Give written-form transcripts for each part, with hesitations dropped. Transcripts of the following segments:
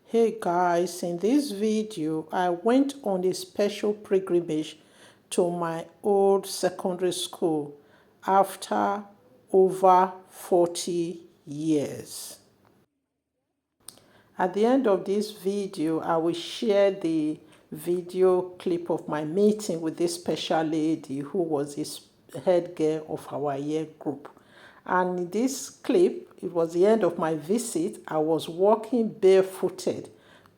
Hey guys, in this video, I went on a special pilgrimage to my old secondary school after over 40 years. At the end of this video, I will share the video clip of my meeting with this special lady who was the head girl of our year group. And in this clip, it was the end of my visit. I was walking barefooted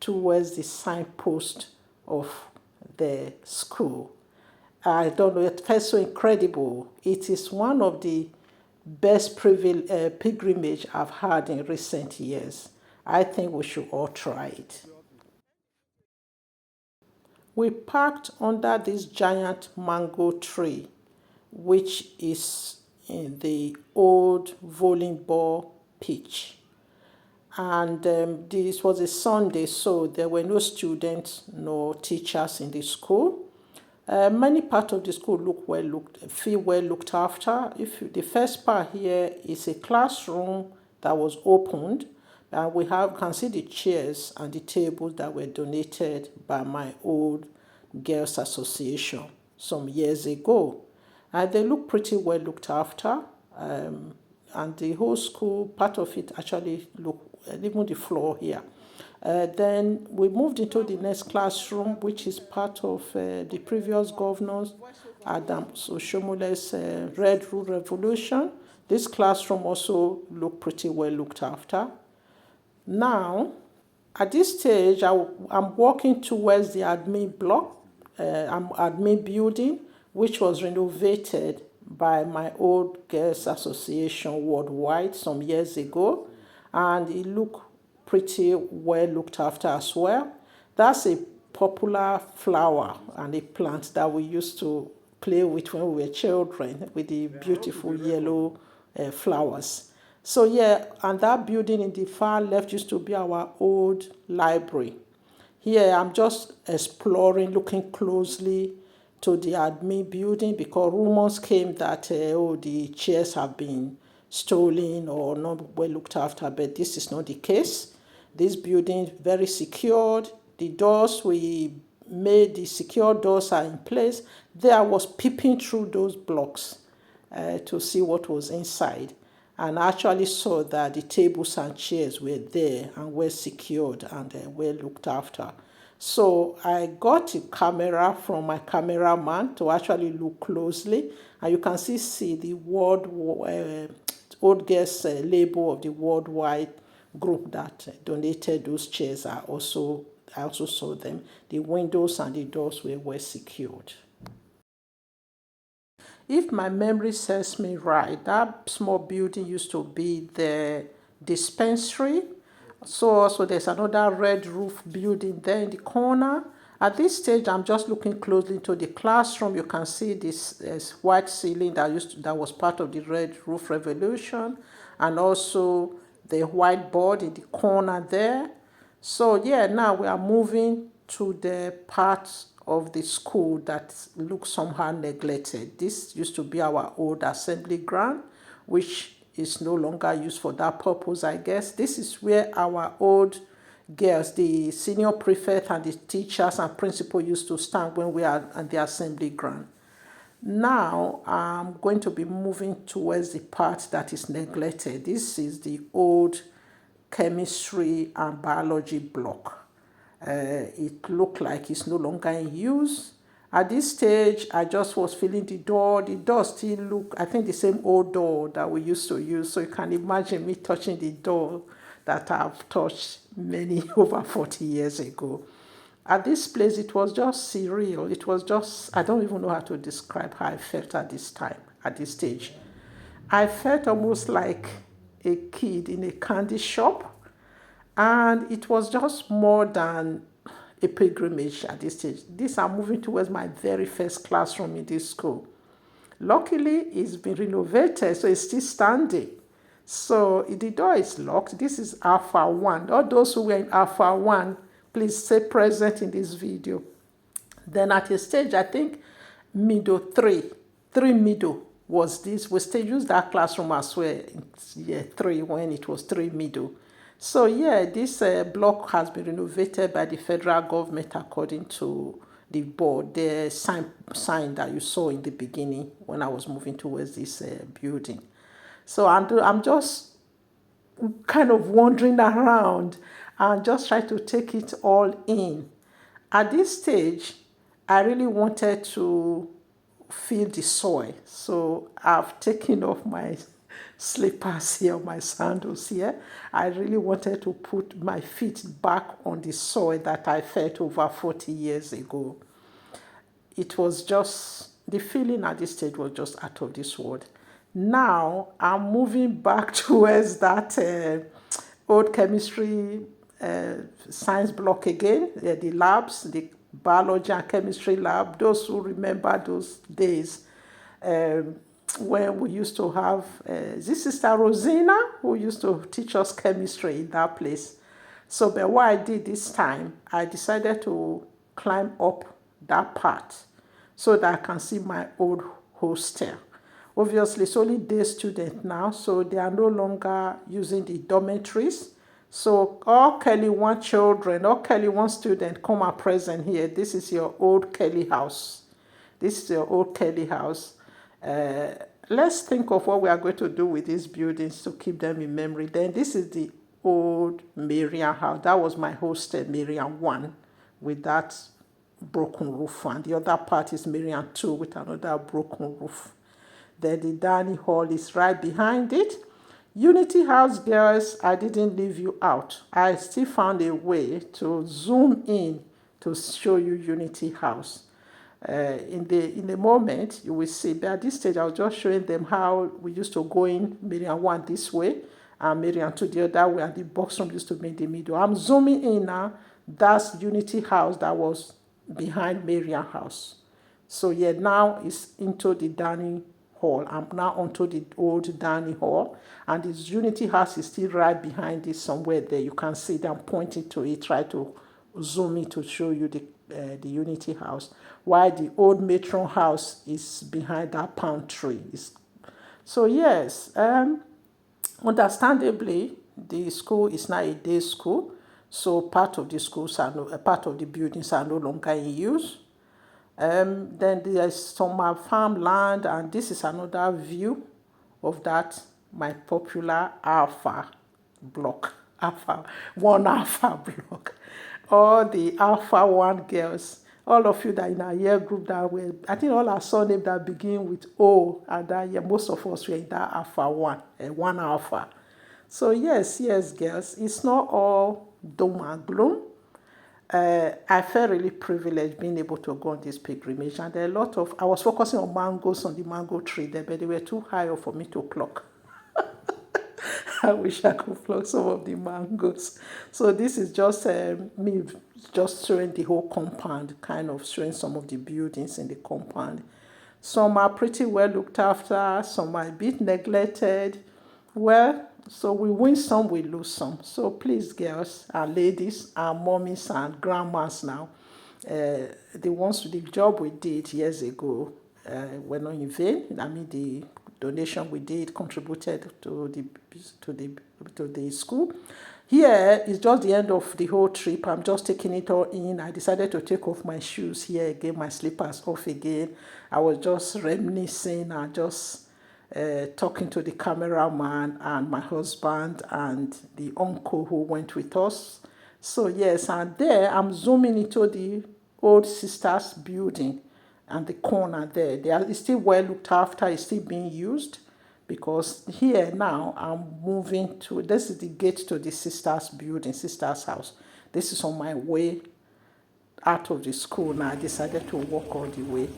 towards the signpost of the school. I don't know, it felt so incredible. It is one of the best pilgrimage I've had in recent years. I think we should all try it. We parked under this giant mango tree, which is in the old volleyball pitch. And this was a Sunday, so there were no students, no teachers in the school. Many parts of the school feel well looked after. If the first part here is a classroom that was opened, and we can see the chairs and the tables that were donated by my old girls association some years ago, and they look pretty well looked after. And the whole school, part of it actually look, even the floor here. Then we moved into the next classroom, which is part of the previous governors, Adams Oshomole's Red Rule Revolution. This classroom also looked pretty well looked after. Now, at this stage, I'm walking towards the admin block, admin building, which was renovated by my old girls association worldwide some years ago, and it looked pretty well looked after as well. That's a popular flower and a plant that we used to play with when we were children, with the beautiful yellow flowers. So yeah, and that building in the far left used to be our old library. Here I'm just exploring, looking closely to the admin building, because rumors came that the chairs have been stolen or not well looked after, but this is not the case. This building very secured. The doors, we made the secure doors are in place. There I was peeping through those blocks to see what was inside, and I actually saw that the tables and chairs were there and were secured and well looked after. So I got a camera from my cameraman to actually look closely, and you can see the old guest label of the worldwide group that donated those chairs. I also saw them. The windows and the doors were well secured. If my memory serves me right, that small building used to be the dispensary. So also there's another red roof building there in the corner. At this stage, I'm just looking closely into the classroom. You can see this white ceiling that was part of the red roof revolution, and also the whiteboard in the corner there. So yeah, now we are moving to the part of the school that looks somehow neglected. This used to be our old assembly ground, which is no longer used for that purpose, I guess. This is where our old girls, the senior prefect and the teachers and principal used to stand when we are at the assembly ground. Now I'm going to be moving towards the part that is neglected. This is the old chemistry and biology block. It looked like it's no longer in use. At this stage, I just was feeling the door. The door still look, I think, the same old door that we used to use. So you can imagine me touching the door that I've touched many over 40 years ago. At this place, it was just surreal. It was just, I don't even know how to describe how I felt at this time, at this stage. I felt almost like a kid in a candy shop, and it was just more than a pilgrimage at this stage. This I'm moving towards my very first classroom in this school. Luckily, it's been renovated, so it's still standing. So the door is locked. This is Alpha 1. All those who were in Alpha 1, please stay present in this video. Then at a stage, I think middle 3 middle was this. We still use that classroom as well in year 3 when it was 3 middle. So yeah, this block has been renovated by the federal government according to the board, the sign that you saw in the beginning when I was moving towards this building. So I'm just kind of wandering around and just try to take it all in. At this stage, I really wanted to feel the soil. So I've taken off my slippers here, my sandals here. I really wanted to put my feet back on the soil that I felt over 40 years ago. It was just, the feeling at this stage was just out of this world. Now I'm moving back towards that old chemistry science block again, the labs, the biology and chemistry lab. Those who remember those days um, when we used to have this Sister Rosina who used to teach us chemistry in that place. So, but what I did this time, I decided to climb up that part so that I can see my old hostel. Obviously, it's only day student now, so they are no longer using the dormitories. So all Kelly One children, all Kelly One student come and present here. This is your old Kelly house. This is your old Kelly house. Uh, let's think of what we are going to do with these buildings to keep them in memory. Then this is the old Marian house. That was my hostel, Marian 1, with that broken roof. And the other part is Marian 2 with another broken roof. Then the dining hall is right behind it. Unity House girls, I didn't leave you out. I still found a way to zoom in to show you Unity House. In the moment, you will see, but at this stage, I was just showing them how we used to go in Miriam 1 this way and Miriam 2 the other way, and the box room used to be in the middle. I'm zooming in now. That's Unity House that was behind Miriam House. So yeah, now it's into the dining hall. I'm now onto the old dining hall, and this Unity House is still right behind it somewhere there. You can see them pointing to it. Try to zoom in to show you the Unity House, while the old Matron House is behind that palm tree. So yes, understandably, the school is now a day school, so part of the schools are part of the buildings are no longer in use. Then there's some farmland, and this is another view of that, my popular Alpha block, Alpha block. All the Alpha 1 girls, all of you that are in our year group that were, I think all our surnames that begin with O, and that year, most of us were in that Alpha 1, 1 Alpha. So yes, girls, it's not all doom and gloom. I felt really privileged being able to go on this pilgrimage, and there are a lot of, I was focusing on mangoes on the mango tree there, but they were too high for me to pluck. I wish I could pluck some of the mangoes. So this is just me just showing the whole compound, kind of showing some of the buildings in the compound. Some are pretty well looked after, some are a bit neglected. Well, so we win some, we lose some. So please, girls and ladies and mommies and grandmas now, the ones with the job we did years ago were not in vain. I mean, the donation we did contributed to the school. Here is just the end of the whole trip. I'm just taking it all in. I decided to take off my shoes here again, my slippers off again. I was just reminiscing and just talking to the cameraman and my husband and the uncle who went with us. So yes, and there I'm zooming into the old sisters building and the corner there. It's still well looked after, it's still being used, because here now I'm moving to, this is the gate to the sisters building, sisters house. This is on my way out of the school now. I decided to walk all the way.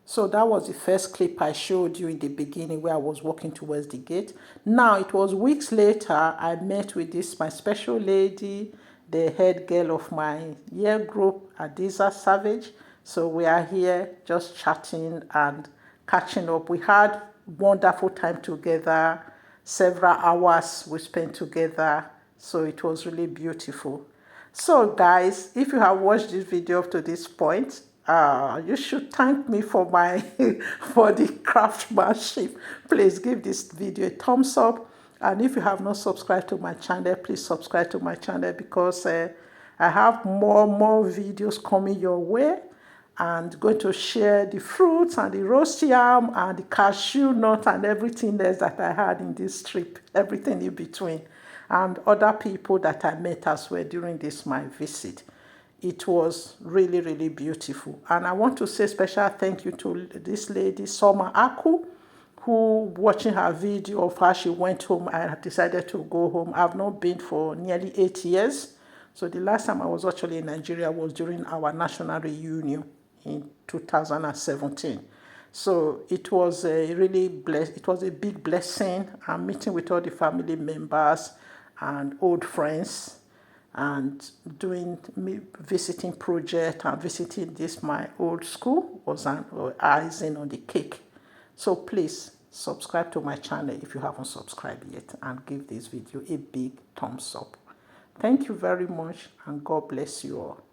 So that was the first clip I showed you in the beginning where I was walking towards the gate. Now it was weeks later I met with this, my special lady, the head girl of my year group, Adiza Savage. So we are here just chatting and catching up. We had wonderful time together, several hours we spent together. So it was really beautiful. So guys, if you have watched this video up to this point, You should thank me for my for the craftsmanship. Please give this video a thumbs up, and if you have not subscribed to my channel, please subscribe to my channel, because I have more videos coming your way, and going to share the fruits and the roast yam and the cashew nut and everything else that I had in this trip, everything in between, and other people that I met as well during this my visit. It was really beautiful. And I want to say special thank you to this lady, Soma Aku, who, watching her video of how she went home, I decided to go home. I've not been for nearly 8 years. So the last time I was actually in Nigeria was during our national reunion in 2017. So it was it was a big blessing. I'm meeting with all the family members and old friends, and doing visiting project and visiting this my old school was an icing on the cake. So please subscribe to my channel if you haven't subscribed yet, and give this video a big thumbs up. Thank you very much, and God bless you all.